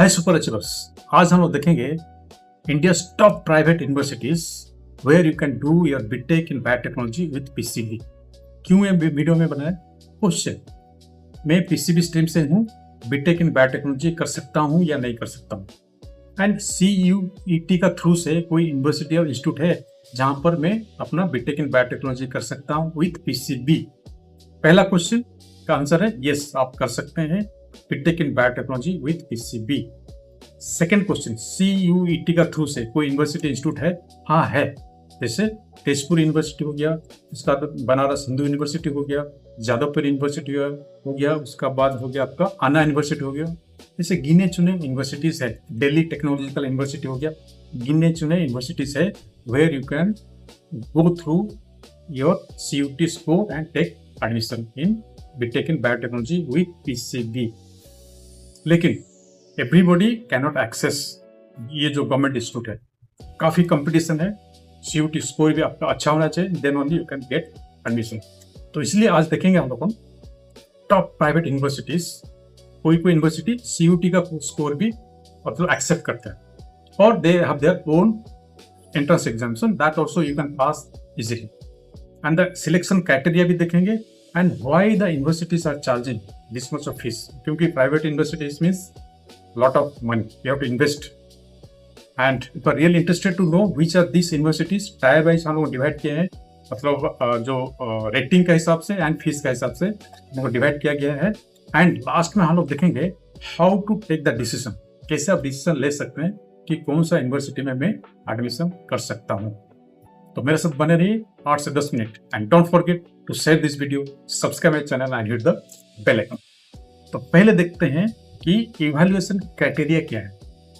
हाय super achievers, आज हम लोग देखेंगे India top private universities where you can do your BTech in biotechnology with PCB. क्यों ये वीडियो में बनाया? क्वेश्चन, मैं पीसीबी स्ट्रीम से हूँ, बीटेक इन बायोटेक्नोलॉजी कर सकता हूँ या नहीं कर सकता हूँ? एंड CUET का थ्रू से कोई यूनिवर्सिटी और इंस्टीट्यूट है जहाँ पर मैं अपना बीटेक इन बायोटेक्नोलॉजी कर सकता हूँ विथ पीसीबी? पहला क्वेश्चन का आंसर है यस, आप कर सकते हैं BTech in biotechnology with PCB. Second question, CUET का थ्रू से कोई यूनिवर्सिटी इंस्टीट्यूट है? हाँ है, जैसे तेजपुर यूनिवर्सिटी हो गया, उसका बनारस हिंदू यूनिवर्सिटी हो गया, जादवपुर यूनिवर्सिटी हो गया, उसका बाद हो गया आपका अन्ना यूनिवर्सिटी हो गया। जैसे गिने चुने यूनिवर्सिटीज है, दिल्ली टेक्नोलॉजिकल यूनिवर्सिटी हो गया, गिने चुने यूनिवर्सिटीज है where you can go through your CUET score and take admission in BTech in biotechnology with PCB. लेकिन एवरीबॉडी कैनॉट एक्सेस ये जो गवर्नमेंट इंस्टीट्यूट है, काफी कंपटीशन है, CUET स्कोर भी आपका अच्छा होना चाहिए, then only you can get admission. तो इसलिए आज देखेंगे हम लोग टॉप प्राइवेट यूनिवर्सिटीज, कोई यूनिवर्सिटी CUET का स्कोर भी मतलब एक्सेप्ट करता है और they have their own entrance examination that also you can pass easily. And the selection criteria भी देखेंगे and why the universities are charging this much of fees, क्योंकि private universities means lot of money you have to invest, and if you are really interested to know which are these universities, tyre wise हम लोग divide किए हैं, मतलब जो rating के हिसाब से एंड फीस के हिसाब से हम लोग डिवाइड किया गया है। एंड लास्ट में हम लोग देखेंगे how to take the decision, कैसे आप डिसीजन ले सकते हैं कि कौन सा यूनिवर्सिटी में मैं एडमिशन कर सकता हूँ। तो मेरे साथ बने रहिए 8 से 10 minute and don't forget to share this video, subscribe my channel and hit the bell icon. तो पहले देखते हैं कि इवैल्यूएशन क्राइटेरिया क्या है।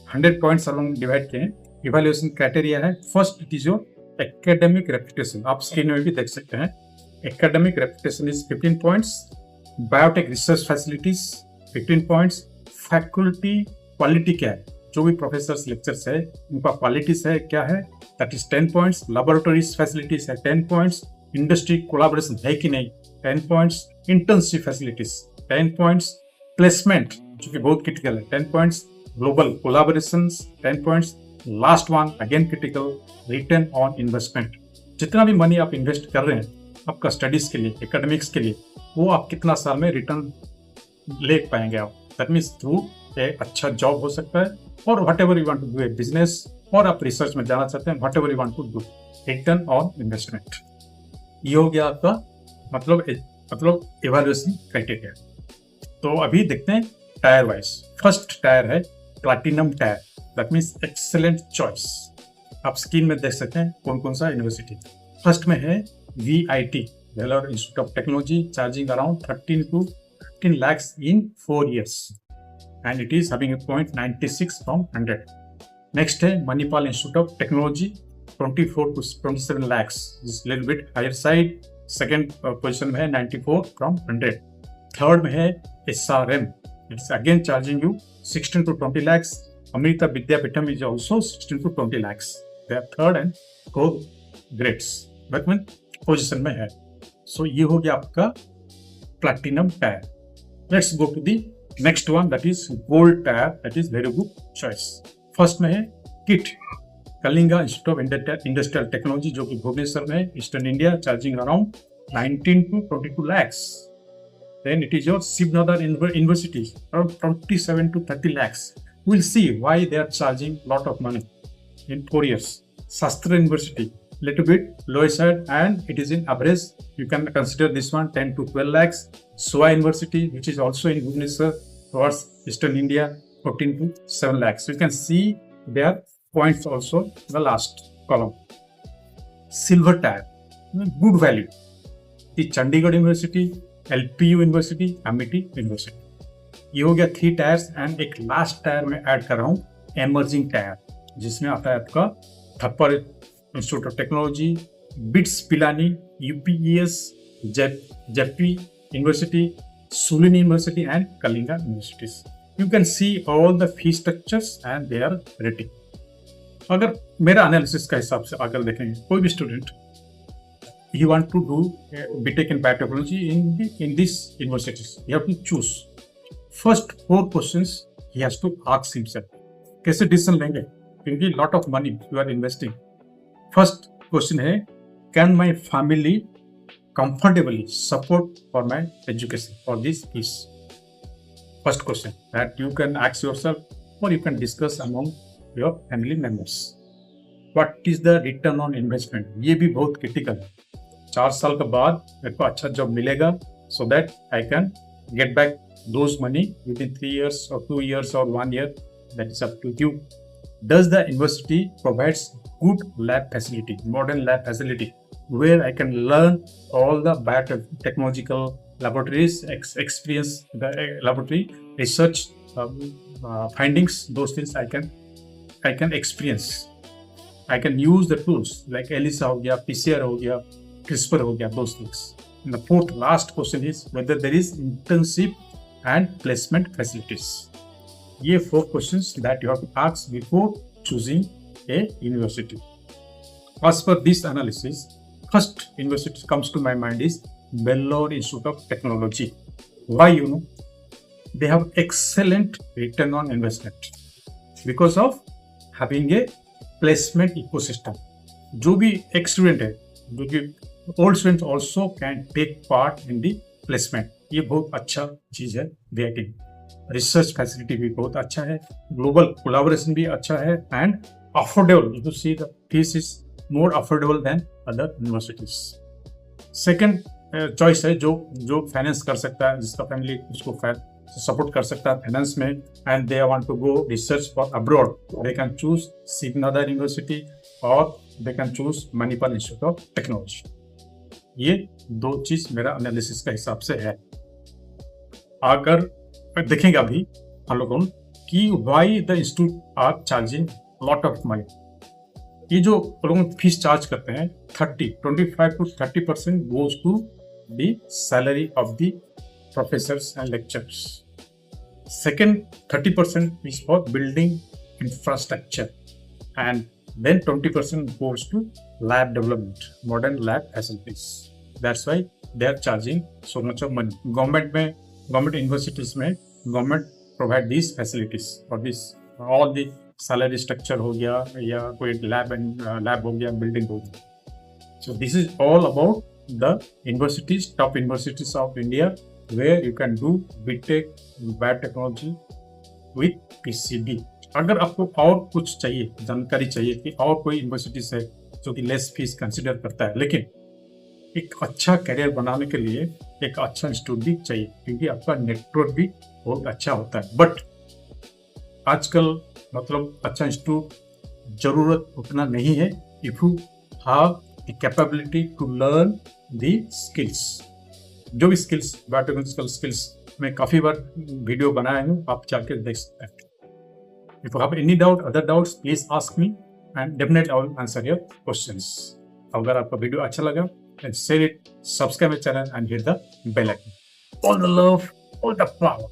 100 पॉइंट्स हम डिवाइड किए हैं। इवैल्यूएशन क्राइटेरिया है, first it is your academic reputation, आप स्क्रीन में भी देख सकते हैं। Academic reputation is 15 points, biotech research facilities 15 points, faculty quality क्या है, जो भी प्रोफेसर्स लेक्चर्स है उनका क्वालिटीज है क्या है, that is 10 points, laboratories facilities है 10 पॉइंट्स, इंडस्ट्री कोलैबोरेशन है कि नहीं 10 points, internship facilities 10 points, placement जो कि बहुत क्रिटिकल है 10 points, global collaborations 10 points, last one again critical, return on investment. जितना भी मनी आप इन्वेस्ट कर रहे हैं आपका स्टडीज के लिए, एकेडमिक्स के लिए, वो आप कितना साल में रिटर्न ले पाएंगे आप, दैट मीन्स थ्रू एक अच्छा जॉब हो सकता है, और whatever you want to do a business, और आप रिसर्च में जाना चाहते हैं, whatever you want to do, return on investment. ये हो गया आपका मतलब इवैल्यूएशन क्राइटेरिया। तो अभी देखते हैं टायर वाइज। फर्स्ट टायर है platinum tyre, that means excellent choice. आप स्क्रीन में देख सकते हैं कौन कौन सा यूनिवर्सिटी। फर्स्ट में है VIT, Vellore institute of technology, charging around 13 to 15 lakhs in 4 years and it is having a point 96 from 100. Next है Manipal institute of technology, 24 to 27 lakhs, is little bit higher side. Second position में है 94 from 100. Third में है SRM, it's again charging you 16 to 20 lakhs. Amrita Vidyapeetham is also 16 to 20 lakhs. They are third and fourth grades, but में position में है। So ये हो गया आपका platinum tier. Let's go to the next one, that is gold tier, that is very good choice. First में है KIIT, Kalinga institute of industrial technology, जो कि भुवनेश्वर में है, eastern India, charging around 19 to 22 lakhs. Then it is your Shivnadar University, around 27 to 30 lakhs. We'll see why they are charging lot of money in 4 years. Shastra University, little bit lower side, and it is in average. You can consider this one 10 to 12 lakhs. SOA University, which is also in Bhubaneswar towards Eastern India, 14 to 7 lakhs. So you can see their points also in the last column. Silver tire, good value. The Chandigarh University, LPU university, Amethi university. ये हो गया 3 tiers. And एक last tier में add कर रहा हूँ emerging tier, जिसमें आता है आपका Thapar institute of technology, BITS Pilani, UPES, Jaypee university, सुलिन university and Kalinga universities. You can see all the fee structures and their rating. अगर मेरा एनालिसिस का हिसाब से अगर देखेंगे, कोई भी student you want to do BTech in biotechnology in these universities, you have to choose first 4 questions he has to ask himself. कैसे डिसीजन लेंगे? क्योंकि lot of money you are investing. First question है, can my family comfortably support for my education for this piece? First question that you can ask yourself or you can discuss among your family members. What is the return on investment? ये भी बहुत critical है. 4 साल के बाद मेरे को अच्छा जॉब मिलेगा so that I can get back those money within 3 years or 2 years or 1 year. That is up to you. Does the university provides good lab facility, modern lab facility, where I can learn all the biotechnological laboratories, experience the laboratory research findings. Those things I can experience. I can use the tools like ELISA हो गया, PCR हो गया, CRISPR हो गया, those things. And the fourth last question is whether there is internship and placement facilities. ये 4 questions that you have to ask before choosing a university. As per this analysis, first university comes to my mind is Vellore Institute of Technology. Why? They have excellent return on investment because of having a placement ecosystem. जो भी एक student है, जो कि old student also can take part in the placement. ये बहुत अच्छा चीज है. वेटिंग रिसर्च फैसिलिटी भी बहुत अच्छा है, ग्लोबल कोलैबोरेशन भी अच्छा है, and affordable. You see the fees is more affordable than other universities. Second choice है जो फाइनेंस कर सकता है, जिसका फैमिली उसको सपोर्ट कर सकता है फाइनेंस में, and they want to go research for abroad. They can choose सिग्नदर यूनिवर्सिटी और they can choose Manipal institute of technology. ये 2 चीज मेरा एनालिसिस का हिसाब से है. अगर देखेंगे अभी हम लोगों कि why the institute are charging lot of money. ये जो लोग फीस चार्ज करते हैं 25 to 30% goes to the salary of the professors and lecturers. Second 30% is for building infrastructure, and then 20% goes to lab development, modern lab facilities. That's why they are charging so much of money. Government universities में government provide these facilities for this all the salary structure हो गया या कोई lab हो गया, building हो गया. So this is all about the universities, top universities of India, where you can do BTech biotechnology with PCB. अगर आपको और कुछ चाहिए, जानकारी चाहिए कि और कोई यूनिवर्सिटीज है जो कि लेस फीस कंसिडर करता है, लेकिन एक अच्छा करियर बनाने के लिए एक अच्छा इंस्टीट्यूट भी चाहिए, क्योंकि आपका नेटवर्क भी बहुत अच्छा होता है. बट आजकल मतलब अच्छा इंस्टीट्यूट जरूरत उतना नहीं है if you have the capability to learn the skills. जो भी स्किल्स, बायोटेक्निकल स्किल्स, मैं काफ़ी बार वीडियो बनाया हूँ, आप जाके देख सकते हैं. If you have any doubt, other doubts, please ask me and definitely I will answer your questions. अगर आपका वीडियो अच्छा लगा, then share it, subscribe my channel and hit the bell icon. All the love, all the power.